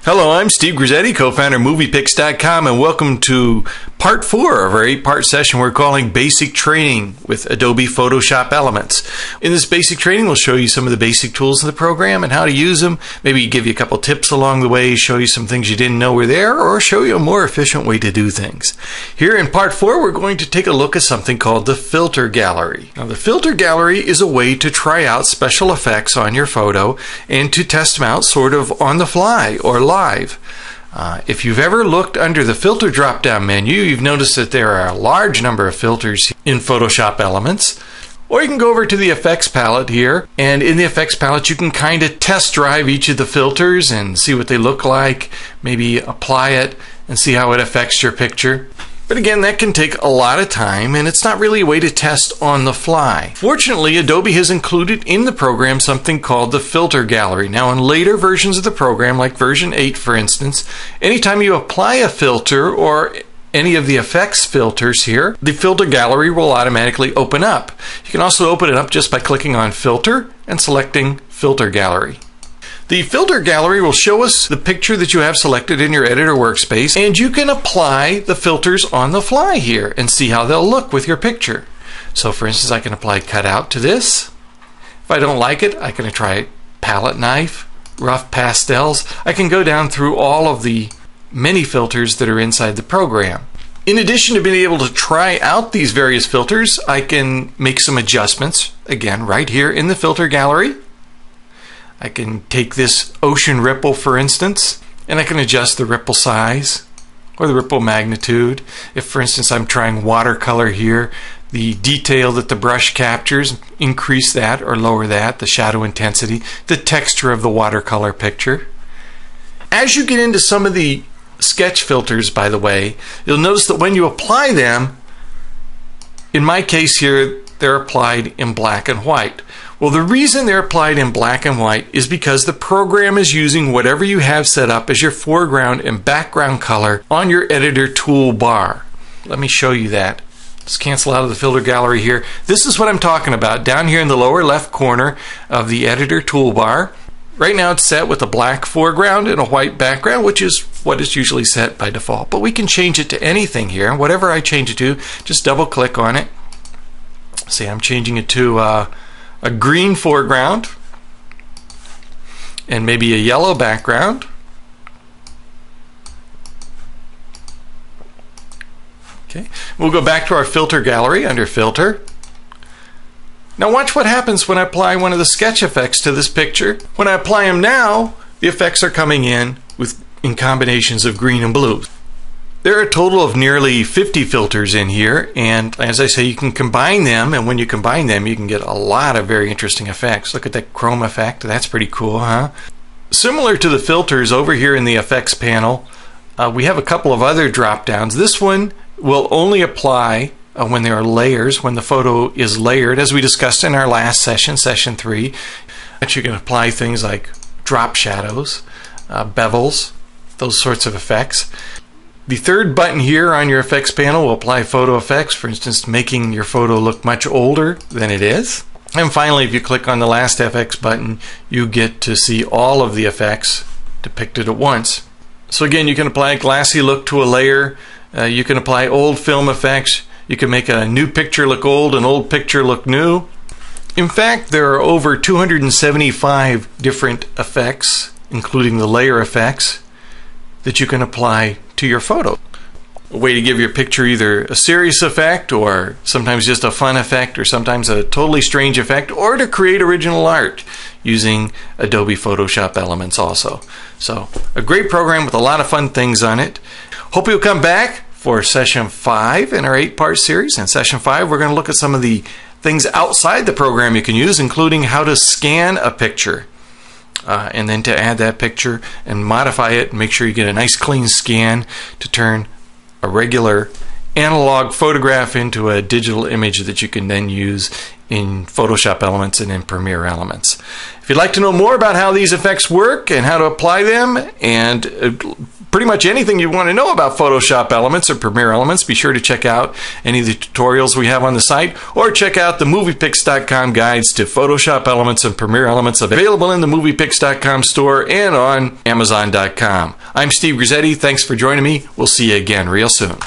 Hello, I'm Steve Grisetti, co-founder of MoviePix.com, and welcome to part 4 of our 8-part session we're calling Basic Training with Adobe Photoshop Elements. In this basic training, we'll show you some of the basic tools in the program and how to use them, maybe give you a couple tips along the way, show you some things you didn't know were there, or show you a more efficient way to do things. Here in part 4, we're going to take a look at something called the Filter Gallery. Now, the Filter Gallery is a way to try out special effects on your photo and to test them out sort of on the fly or live. If you've ever looked under the filter drop-down menu, you've noticed that there are a large number of filters in Photoshop Elements. Or you can go over to the effects palette here, and in the effects palette you can kind of test drive each of the filters and see what they look like, maybe apply it and see how it affects your picture. But again, that can take a lot of time, and it's not really a way to test on the fly. Fortunately, Adobe has included in the program something called the Filter Gallery. Now, in later versions of the program, like version 8 for instance, anytime you apply a filter or any of the effects filters here, the Filter Gallery will automatically open up. You can also open it up just by clicking on Filter and selecting Filter Gallery. The Filter Gallery will show us the picture that you have selected in your editor workspace, and you can apply the filters on the fly here and see how they'll look with your picture. So for instance, I can apply cutout to this. If I don't like it, I can try palette knife, rough pastels. I can go down through all of the many filters that are inside the program. In addition to being able to try out these various filters, I can make some adjustments, again, right here in the Filter Gallery. I can take this ocean ripple, for instance, and I can adjust the ripple size or the ripple magnitude. If, for instance, I'm trying watercolor here, the detail that the brush captures, increase that or lower that, the shadow intensity, the texture of the watercolor picture. As you get into some of the sketch filters, by the way, you'll notice that when you apply them, in my case here, they're applied in black and white. Well, the reason they're applied in black and white is because the program is using whatever you have set up as your foreground and background color on your editor toolbar. Let me show you that. Let's cancel out of the Filter Gallery here. This is what I'm talking about down here in the lower left corner of the editor toolbar. Right now it's set with a black foreground and a white background, which is what is usually set by default. But we can change it to anything here. Whatever I change it to, just double click on it. See, I'm changing it to a green foreground and maybe a yellow background. Okay, we'll go back to our Filter Gallery under Filter. Now watch what happens when I apply one of the sketch effects to this picture. When I apply them now, the effects are coming in combinations of green and blue. There are a total of nearly 50 filters in here, and as I say, you can combine them, and when you combine them you can get a lot of very interesting effects. Look at that chrome effect, that's pretty cool, huh? Similar to the filters over here in the effects panel, we have a couple of other drop downs. This one will only apply when there are layers, when the photo is layered, as we discussed in our last session, session 3. You can apply things like drop shadows, bevels, those sorts of effects. The third button here on your effects panel will apply photo effects, for instance, making your photo look much older than it is. And finally, if you click on the last FX button, you get to see all of the effects depicted at once. So again, you can apply a glassy look to a layer, you can apply old film effects, you can make a new picture look old, an old picture look new. In fact, there are over 275 different effects, including the layer effects, that you can apply to your photo. A way to give your picture either a serious effect, or sometimes just a fun effect, or sometimes a totally strange effect, or to create original art using Adobe Photoshop Elements also. So a great program with a lot of fun things on it. Hope you'll come back for session 5 in our 8-part series. In session 5 we're going to look at some of the things outside the program you can use, including how to scan a picture. And then to add that picture and modify it and make sure you get a nice clean scan to turn a regular analog photograph into a digital image that you can then use in Photoshop Elements and in Premiere Elements. If you'd like to know more about how these effects work and how to apply them and pretty much anything you want to know about Photoshop Elements or Premiere Elements, be sure to check out any of the tutorials we have on the site, or check out the MoviePix.com guides to Photoshop Elements and Premiere Elements, available in the MoviePix.com store and on Amazon.com. I'm Steve Grisetti. Thanks for joining me. We'll see you again real soon.